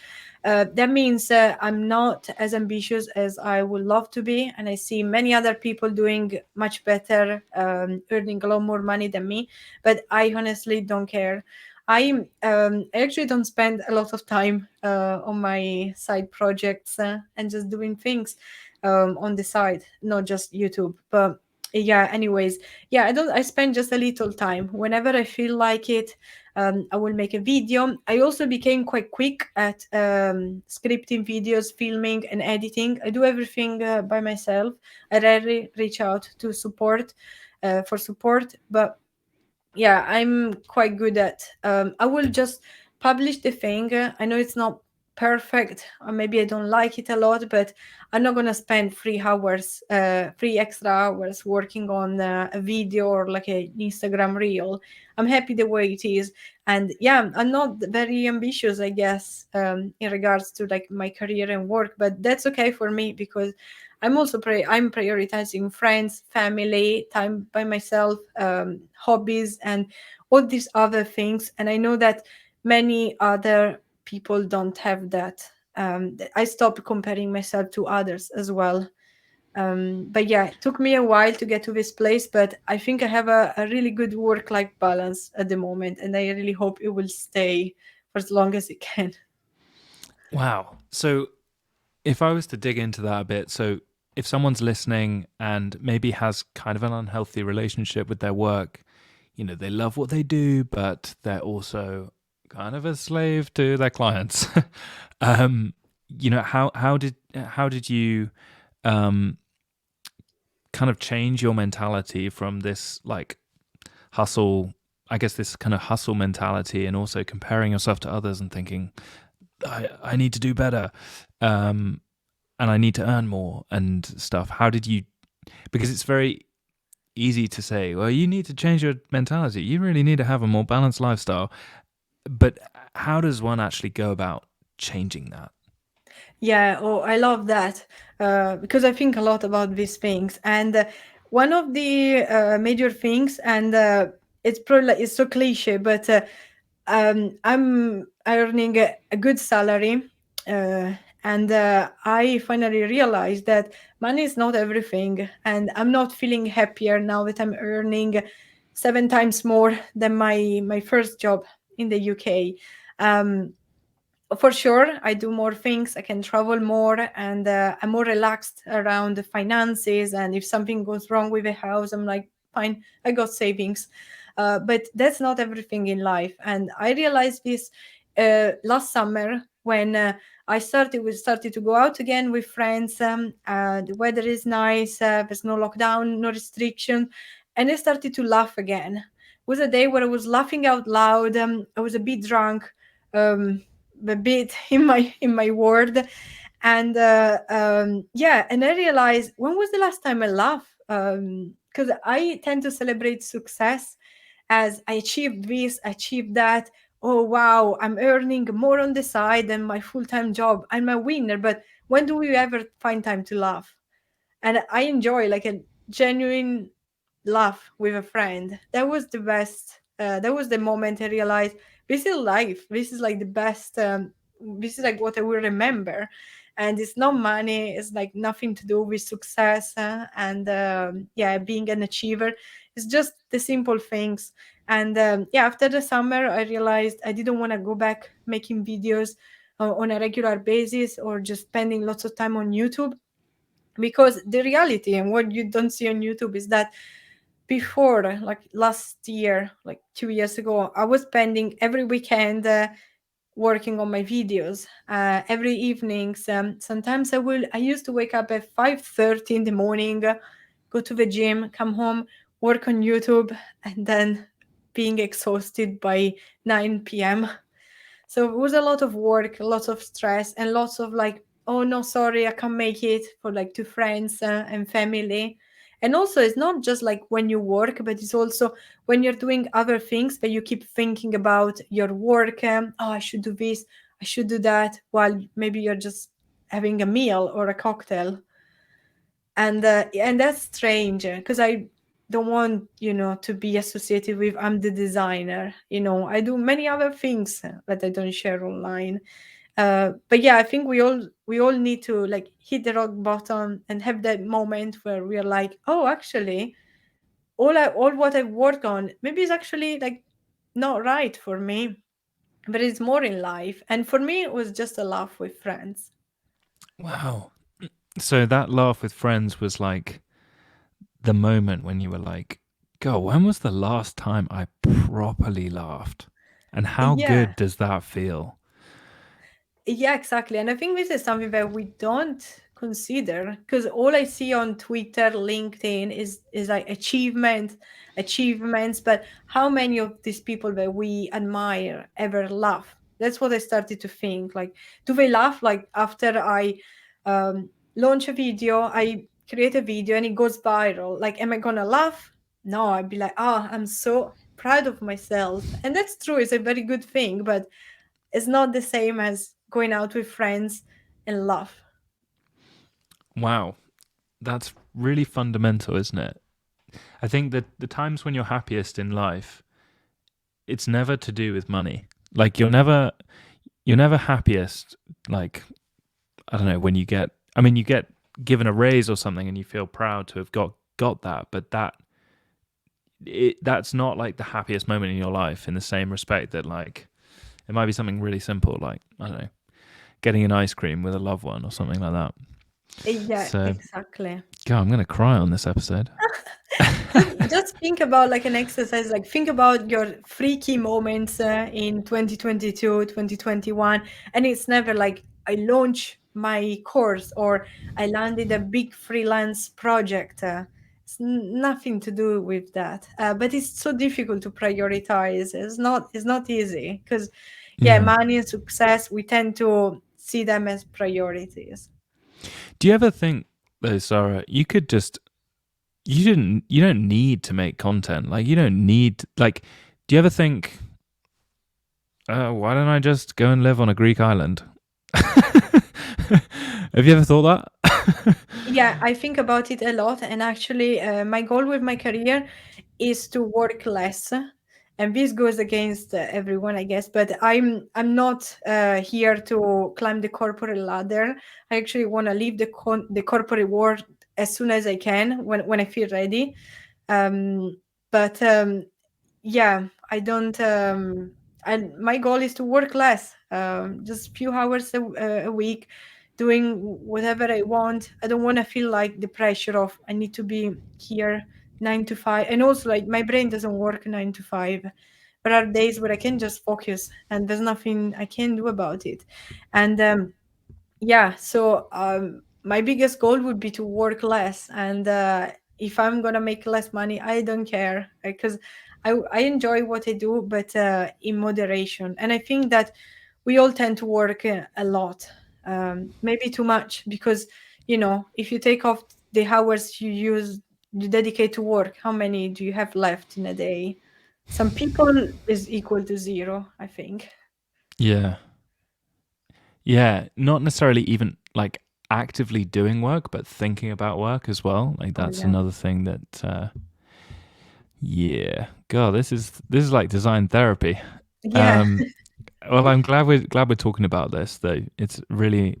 That means I'm not as ambitious as I would love to be. And I see many other people doing much better, earning a lot more money than me. But I honestly don't care. I actually don't spend a lot of time on my side projects and just doing things on the side, not just YouTube. But yeah, anyways, yeah, I spend just a little time whenever I feel like it. I will make a video. I also became quite quick at scripting videos, filming, and editing. I do everything by myself. I rarely reach out to support for support, but yeah, I'm quite good at I will just publish the thing. I know it's not perfect, or maybe I don't like it a lot, but I'm not gonna spend 3 hours 3 extra hours working on a video or like a Instagram reel. I'm happy the way it is. And yeah, I'm not very ambitious, I guess, in regards to like my career and work, but that's okay for me because I'm prioritizing friends, family, time by myself, hobbies, and all these other things. And I know that many other people don't have that. I stopped comparing myself to others as well. But yeah, it took me a while to get to this place, but I think I have a really good work-life balance at the moment, and I really hope it will stay for as long as it can.
Wow. So if I was to dig into that a bit, so if someone's listening and maybe has kind of an unhealthy relationship with their work, they love what they do, but they're also kind of a slave to their clients. um, how did you um, kind of change your mentality from this like hustle, I guess this kind of hustle mentality, and also comparing yourself to others and thinking, I need to do better, and I need to earn more and stuff. How did you? Because it's very easy to say, well, you need to change your mentality. You really need to have a more balanced lifestyle. But how does one actually go about changing that?
Yeah, oh, I love that because I think a lot about these things. And one of the major things, and it's probably it's so cliche, but I'm earning a good salary, and I finally realized that money is not everything, and I'm not feeling happier now that I'm earning 7 times more than my first job in the UK. Um, for sure, I do more things. I can travel more, and I'm more relaxed around the finances. And if something goes wrong with a house, I'm like, fine, I got savings. But that's not everything in life. And I realized this last summer when we started to go out again with friends. The weather is nice. There's no lockdown, no restriction, and I started to laugh again. It was a day where I was laughing out loud. I was a bit drunk. Um, a bit in my word. And yeah, and I realized, when was the last time I laughed? Because I tend to celebrate success as I achieved this, achieved that. Oh wow, I'm earning more on the side than my full-time job. I'm a winner. But when do we ever find time to laugh? And I enjoy like a genuine laugh with a friend. That was the best. That was the moment I realized this is life. This is like the best. This is like what I will remember. And it's not money. It's like nothing to do with success and yeah, being an achiever. It's just the simple things. And yeah, after the summer, I realized I didn't want to go back making videos on a regular basis or just spending lots of time on YouTube, because the reality and what you don't see on YouTube is that before, like last year, like 2 years ago, I was spending every weekend working on my videos, every evenings. Sometimes I used to wake up at 5:30 in the morning, go to the gym, come home, work on YouTube, and then being exhausted by 9 p.m. So it was a lot of work, lots of stress, and lots of like, oh no, sorry, I can't make it, for like to friends and family. And also, it's not just like when you work, but it's also when you're doing other things that you keep thinking about your work. Oh, I should do this, I should do that, while maybe you're just having a meal or a cocktail. And that's strange because I don't want, to be associated with I'm the designer. I do many other things that I don't share online. But yeah, I think we all need to like hit the rock bottom and have that moment where we are like, oh, actually, all what I've worked on maybe is actually like not right for me, but it's more in life. And for me, it was just a laugh with friends.
Wow. So that laugh with friends was like the moment when you were like, "God, when was the last time I properly laughed?" And how
Yeah.
good does that feel?
Yeah, exactly. And I think this is something that we don't consider because all I see on Twitter, LinkedIn is like achievements, but how many of these people that we admire ever laugh? That's what I started to think. Like, do they laugh like after I launch a video, I create a video and it goes viral? Like, am I gonna laugh? No, I'd be like, oh, I'm so proud of myself. And that's true, it's a very good thing, but it's not the same as going out with friends and laugh.
Wow. That's really fundamental, isn't it? I think that the times when you're happiest in life, it's never to do with money. Like you're never happiest like I don't know when you get I mean you get given a raise or something and you feel proud to have got that, but that's not like the happiest moment in your life in the same respect that like it might be something really simple like I don't know, getting an ice cream with a loved one or something like that.
Yeah,
So,
exactly.
God, I'm going to cry on this episode.
Just think about like an exercise, like think about your freaky moments in 2022, 2021, and it's never like I launch my course or I landed a big freelance project. It's nothing to do with that. But it's so difficult to prioritize. It's not easy because yeah,
Yeah.
money and success, we tend to see them as priorities.
Do you ever think though, Sarah, you don't need to make content. Like you don't need like do you ever think why don't I just go and live on a Greek island? Have you ever thought that?
Yeah, I think about it a lot, and actually, my goal with my career is to work less, and this goes against everyone, I guess. But I'm not here to climb the corporate ladder. I actually want to leave the corporate world as soon as I can when I feel ready. Um, but yeah, I don't. And my goal is to work less, just few hours a week, doing whatever I want. I don't want to feel like the pressure of I need to be here 9 to 5, and also like my brain doesn't work 9 to 5. There are days where I can just focus, and there's nothing I can do about it. And yeah, so my biggest goal would be to work less, and if I'm gonna make less money, I don't care because I enjoy what I do, but in moderation. And I think that we all tend to work a lot, maybe too much, because if you take off the hours you dedicate to work, how many do you have left in a day? Some people is equal to zero, I think.
Yeah. Yeah, not necessarily even like actively doing work, but thinking about work as well. Like
Oh
that's
yeah.
another thing that yeah. God, this is like design therapy.
Yeah.
Um well, I'm glad we're talking about this though. It's really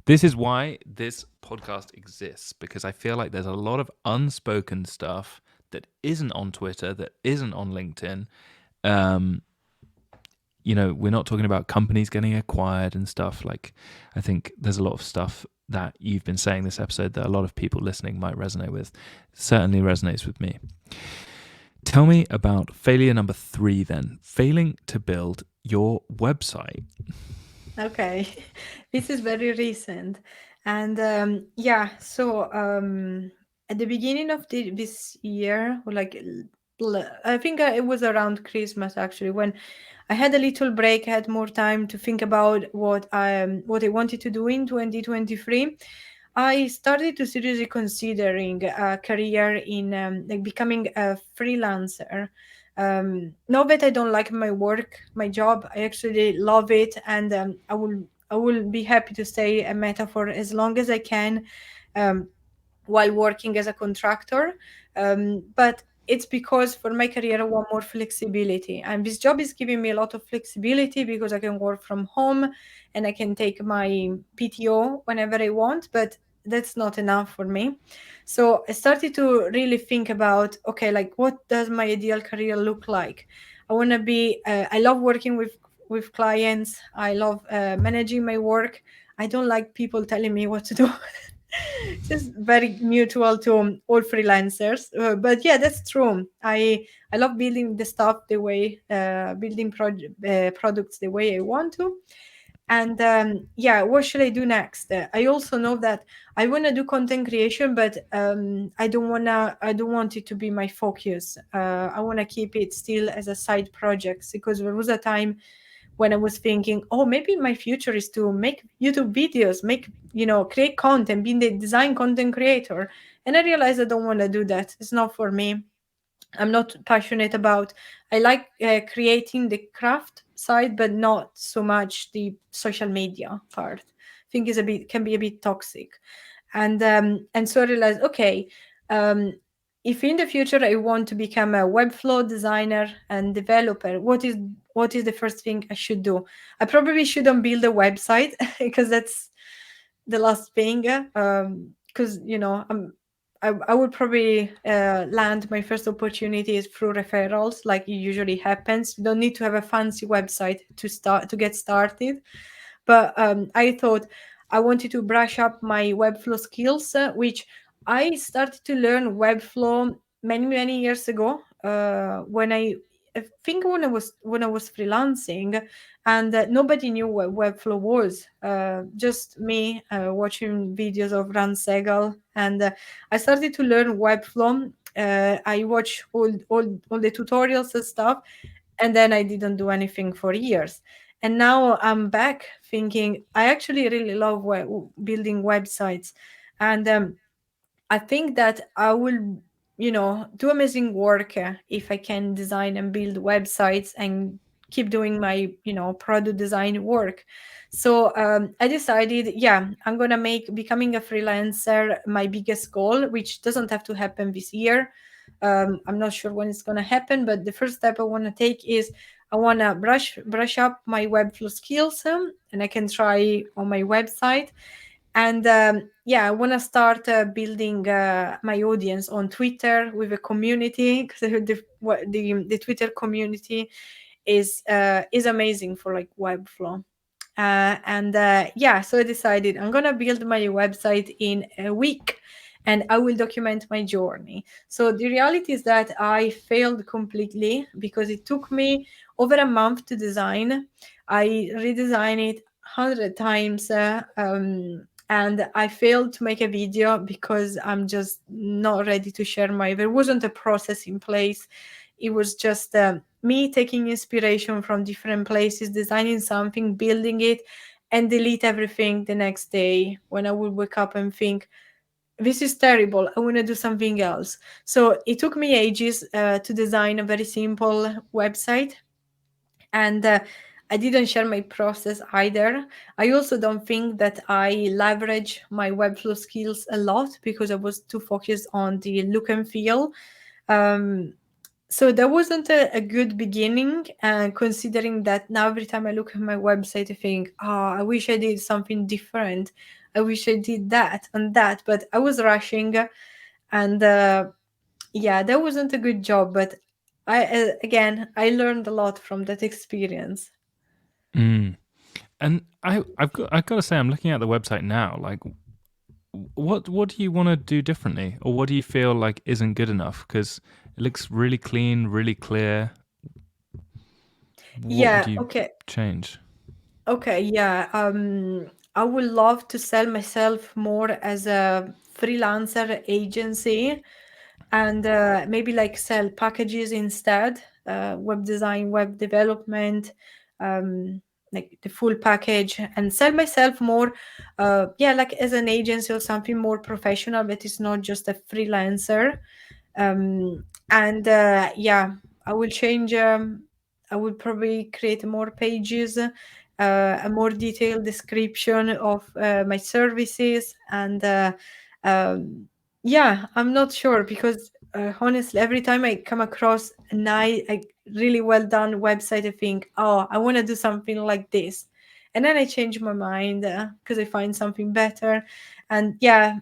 this is why this podcast exists because I feel like there's a lot of unspoken stuff that isn't on Twitter, that isn't on LinkedIn. Um we're not talking about companies getting acquired and stuff. Like, I think there's a lot of stuff that you've been saying this episode that a lot of people listening might resonate with. It certainly resonates with me. Tell me about failure number 3 then. Failing to build your website.
Okay, this is very recent. And yeah, so at the beginning of this year, or like I think it was around Christmas actually, when I had a little break, I had more time to think about what I wanted to do in 2023. I started to seriously considering a career in like becoming a freelancer. Not that I don't like my work, my job, I actually love it, and I will be happy to stay a Meta for as long as I can, um, while working as a contractor. But it's because for my career, I want more flexibility. And this job is giving me a lot of flexibility because I can work from home and I can take my PTO whenever I want. But that's not enough for me. So I started to really think about, okay, like what does my ideal career look like? I want to be, I love working with clients. I love managing my work. I don't like people telling me what to do. It's just very mutual to all freelancers. But yeah, that's true. I love building the stuff the way, building products the way I want to. And yeah, what should I do next? I also know that I want to do content creation, but I don't want it to be my focus. I want to keep it still as a side project, because there was a time when I was thinking, oh, maybe my future is to make YouTube videos, create content, being the design content creator. And I realized I don't want to do that. It's not for me. I'm not passionate about. I like creating the craft side, but not so much the social media part. I think is a bit can be a bit toxic, and so I realized, okay, um, if in the future I want to become a Webflow designer and developer, what is the first thing I should do? I probably shouldn't build a website because that's the last thing. Because I would probably land my first opportunities through referrals, like it usually happens. You don't need to have a fancy website to get started. But I thought I wanted to brush up my Webflow skills, which I started to learn Webflow many years ago. I think when I was freelancing, and nobody knew what Webflow was. Just me watching videos of Ran Segal, and I started to learn Webflow. I watched all the tutorials and stuff, and then I didn't do anything for years. And now I'm back thinking I actually really love building websites, and I think that I will, do amazing work if I can design and build websites and keep doing my, product design work. So I decided, yeah, I'm gonna make becoming a freelancer my biggest goal, which doesn't have to happen this year. I'm not sure when it's gonna happen, but the first step I want to take is I want to brush up my Webflow skills, and I can try on my website. And yeah, I want to start building my audience on Twitter with a community, because the Twitter community is amazing for like Webflow. And yeah, so I decided I'm gonna build my website in a week, and I will document my journey. So the reality is that I failed completely because it took me over a month to design. I redesigned it 100 times, and I failed to make a video because I'm just not ready to share my. There wasn't a process in place. It was just me taking inspiration from different places, designing something, building it, and delete everything the next day when I would wake up and think, this is terrible. I want to do something else. So it took me ages to design a very simple website. And I didn't share my process either. I also don't think that I leverage my Webflow skills a lot because I was too focused on the look and feel. Um, so that wasn't a good beginning, considering that now every time I look at my website, I think, oh, I wish I did something different. I wish I did that and that, but I was rushing, and yeah, that wasn't a good job. But again, I learned a lot from that experience.
Mm. And I've got to say, I'm looking at the website now. Like, what do you want to do differently, or what do you feel like isn't good enough? Because it looks really clean, really clear. What would
Yeah,
you
okay.
change?
Okay, yeah. I would love to sell myself more as a freelancer agency, and maybe like sell packages instead, web design, web development, um, like the full package, and sell myself more, yeah, like as an agency or something more professional, but it's not just a freelancer. And yeah, I will change. I will probably create more pages, a more detailed description of my services. And yeah, I'm not sure because honestly, every time I come across a really well done website, I think, oh, I want to do something like this. And then I change my mind because I find something better. And yeah,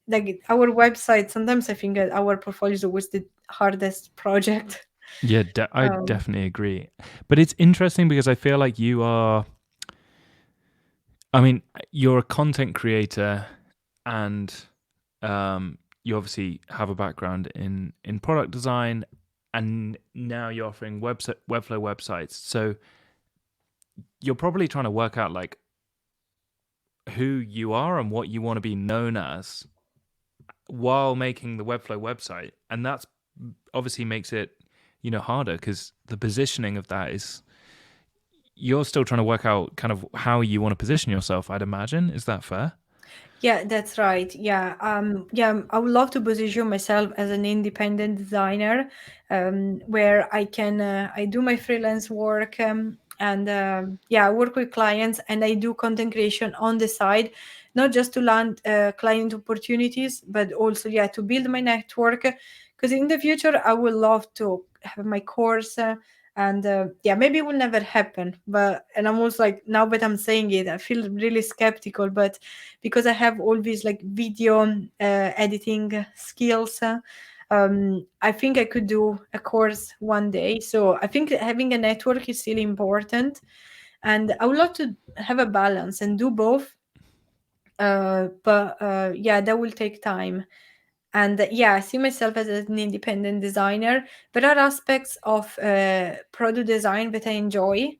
like our website, sometimes I think that our portfolio is always the hardest project.
Yeah, I
Um,
definitely agree. But it's interesting because I feel like you are, I mean, you're a content creator and you obviously have a background in product design, and now you're offering Webflow websites. So you're probably trying to work out like who you are and what you want to be known as while making the Webflow website, and that's obviously makes it harder because the positioning of that is you're still trying to work out kind of how you want to position yourself. I'd imagine, is that fair?
Yeah, that's right. Yeah, I would love to position myself as an independent designer, where I do my freelance work, and yeah, I work with clients and I do content creation on the side, not just to land client opportunities, but also yeah to build my network. Because in the future, I would love to have my course. And yeah, maybe it will never happen, but and I'm also like now that I'm saying it, I feel really skeptical, but because I have all these like video editing skills. I think I could do a course one day. So I think having a network is still important, and I would love to have a balance and do both. But yeah, that will take time. And yeah, I see myself as an independent designer. There are aspects of product design that I enjoy.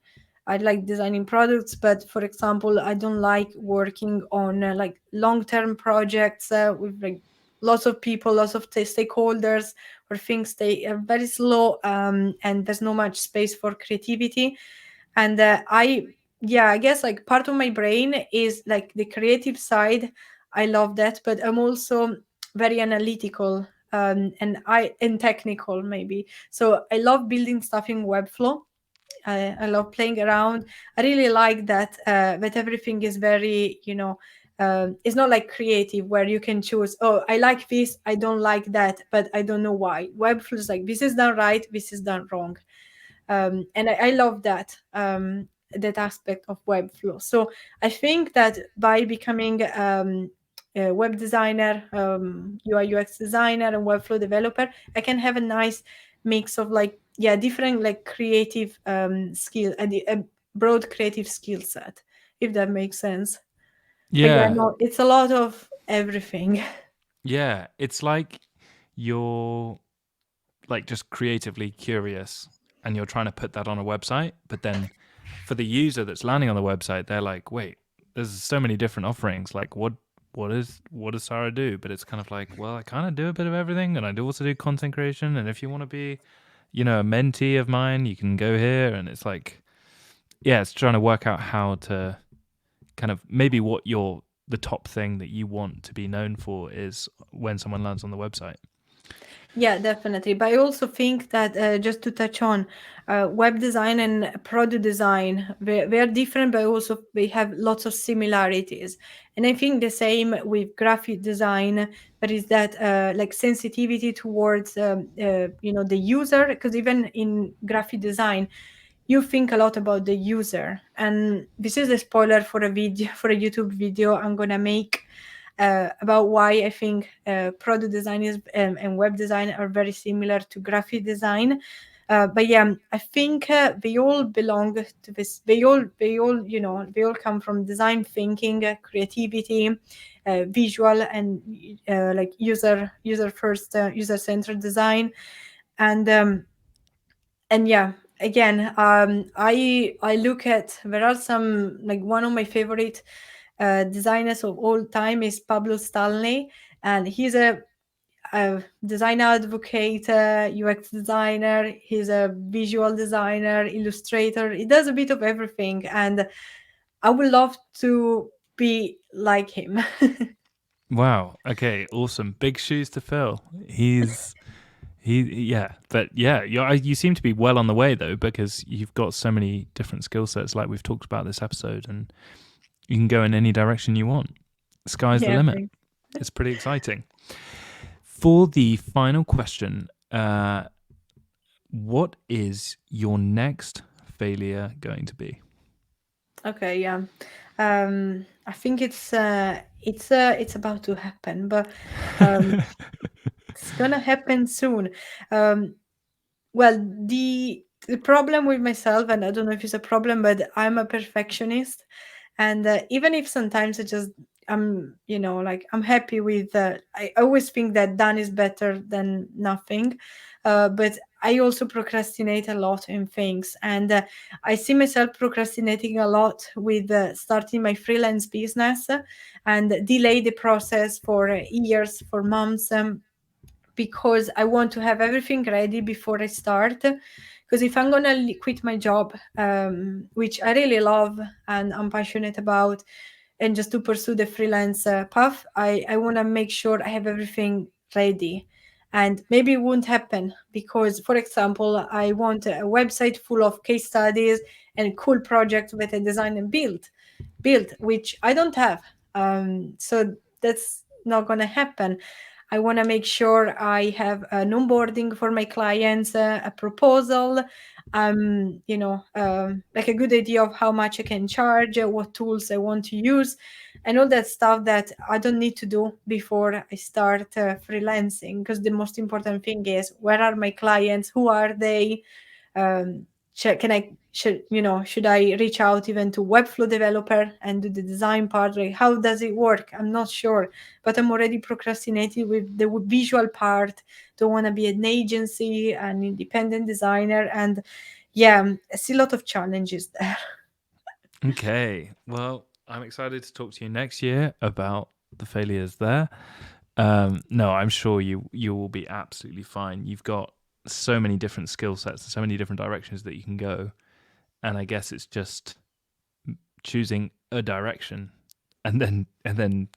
I like designing products, but for example, I don't like working on like long-term projects with like lots of people, lots of stakeholders, where things stay very slow, and there's not much space for creativity. And yeah, I guess like part of my brain is like the creative side. I love that, but I'm also very analytical, and technical maybe. So I love building stuff in Webflow. I love playing around. I really like that everything is very, it's not like creative where you can choose, oh, I like this, I don't like that, but I don't know why. Webflow is like, this is done right, this is done wrong. And I love that aspect of Webflow. So I think that by becoming a web designer, UI UX designer, and Webflow developer, I can have a nice mix of like yeah different like creative skill and a broad creative skill set, if that makes sense. But yeah,
Yeah,
no, it's a lot of everything.
yeah. It's like you're like just creatively curious and you're trying to put that on a website, but then for the user that's landing on the website, they're like, wait, there's so many different offerings. Like what does Sarah do? But it's kind of like, well, I kind of do a bit of everything, and I do also do content creation. And if you want to be, a mentee of mine, you can go here. And it's like, yeah, it's trying to work out how to kind of maybe what the top thing that you want to be known for is when someone lands on the website.
Yeah, definitely. But I also think that just to touch on web design and product design, they're different, but also they have lots of similarities. And I think the same with graphic design, but is that like sensitivity towards the user, because even in graphic design, you think a lot about the user. And this is a spoiler for a video, for a YouTube video I'm gonna make about why I think product design and web design are very similar to graphic design. But yeah, I think they all belong to this. They all come from design thinking, creativity, visual, and like user first, user centered design. And yeah, again, I look at there are some like one of my favorite designers of all time is Pablo Stanley, and he's a design advocate, UX designer. He's a visual designer, illustrator. He does a bit of everything, and I would love to be like him.
Wow. Okay. Awesome. Big shoes to fill. But yeah, you seem to be well on the way though, because you've got so many different skill sets, like we've talked about this episode, and you can go in any direction you want. Sky's the
Yeah,
limit.
thanks.
It's pretty exciting. For the final question, what is your next failure going to be?
Okay, yeah. I think it's about to happen, but um, it's gonna happen soon. Um, well, the problem with myself, and I don't know if it's a problem, but I'm a perfectionist, and even if sometimes like I'm happy with. I always think that done is better than nothing, but I also procrastinate a lot in things, and I see myself procrastinating a lot with starting my freelance business and delay the process for years, for months. Because I want to have everything ready before I start. Because if I'm gonna quit my job, which I really love and I'm passionate about, and just to pursue the freelance path, I want to make sure I have everything ready. And maybe it won't happen because, for example, I want a website full of case studies and cool projects that I design and build, which I don't have. So that's not going to happen. I want to make sure I have an onboarding for my clients, a proposal, like a good idea of how much I can charge, what tools I want to use, and all that stuff that I don't need to do before I start freelancing. Because the most important thing is, where are my clients? Who are they? Should I reach out even to Webflow developer and do the design part? Like, how does it work? I'm not sure, but I'm already procrastinating with the visual part. Don't want to be an agency, an independent designer, and yeah, I see a lot of challenges there.
Okay. Well, I'm excited to talk to you next year about the failures there. No, I'm sure you will be absolutely fine. You've got so many different skill sets, so many different directions that you can go, and I guess it's just choosing a direction and then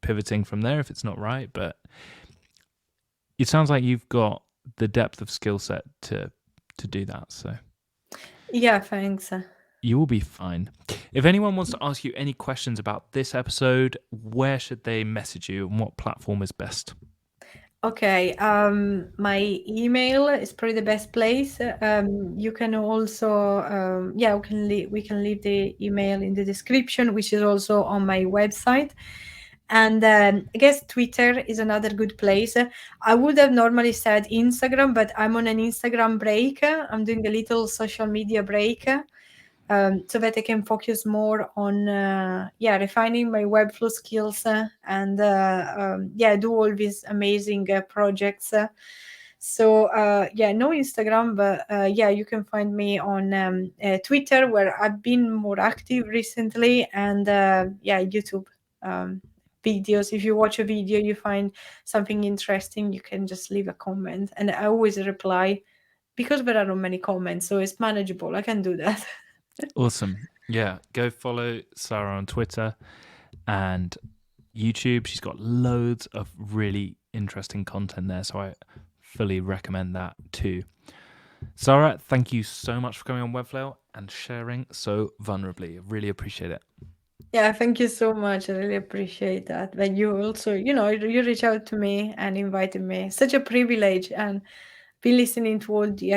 pivoting from there if it's not right. But it sounds like you've got the depth of skill set to do that. So
Yeah, thanks.
you will be fine. If anyone wants to ask you any questions about this episode, where should they message you and what platform is best?
Okay, my email is probably the best place. You can also, we can leave the email in the description, which is also on my website. And I guess Twitter is another good place. I would have normally said Instagram, but I'm on an Instagram break. I'm doing a little social media break so that I can focus more on refining my Webflow skills and do all these amazing projects. No Instagram, but you can find me on Twitter, where I've been more active recently, and YouTube videos. If you watch a video, you find something interesting, you can just leave a comment, and I always reply because there are not many comments, so it's manageable. I can do that.
Awesome. Yeah, go follow Sarah on Twitter and YouTube. She's got loads of really interesting content there, so I fully recommend that too. Sarah, thank you so much for coming on Webflail and sharing so vulnerably. I really appreciate it.
Yeah, thank you so much. I really appreciate that. That you also, you reach out to me and invited me. Such a privilege, and be listening to all your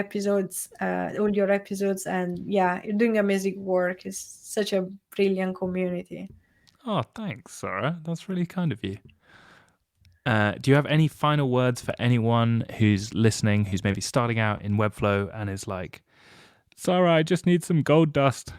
episodes, and yeah, you're doing amazing work. It's such a brilliant community.
Oh, thanks, Sarah. That's really kind of you. Do you have any final words for anyone who's listening, who's maybe starting out in Webflow and is like, Sarah, I just need some gold dust?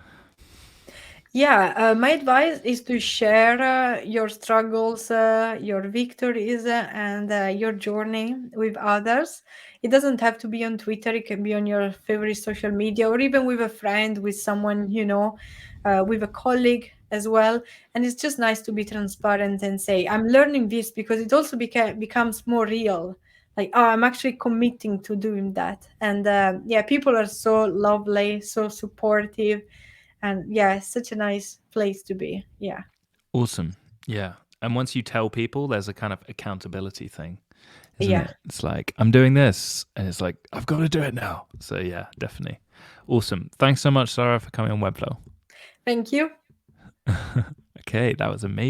Yeah, my advice is to share your struggles, your victories, and your journey with others. It doesn't have to be on Twitter, it can be on your favorite social media, or even with a friend, with someone with a colleague as well. And it's just nice to be transparent and say, I'm learning this, because it also becomes more real. Like, oh, I'm actually committing to doing that. And people are so lovely, so supportive, and yeah, it's such a nice place to be. Yeah.
Awesome. Yeah. And once you tell people, there's a kind of accountability thing. isn't
Yeah.
it? It's like, I'm doing this, and it's like, I've got to do it now. So yeah, definitely. Awesome. Thanks so much, Sarah, for coming on Webflow.
Thank you.
Okay, that was amazing.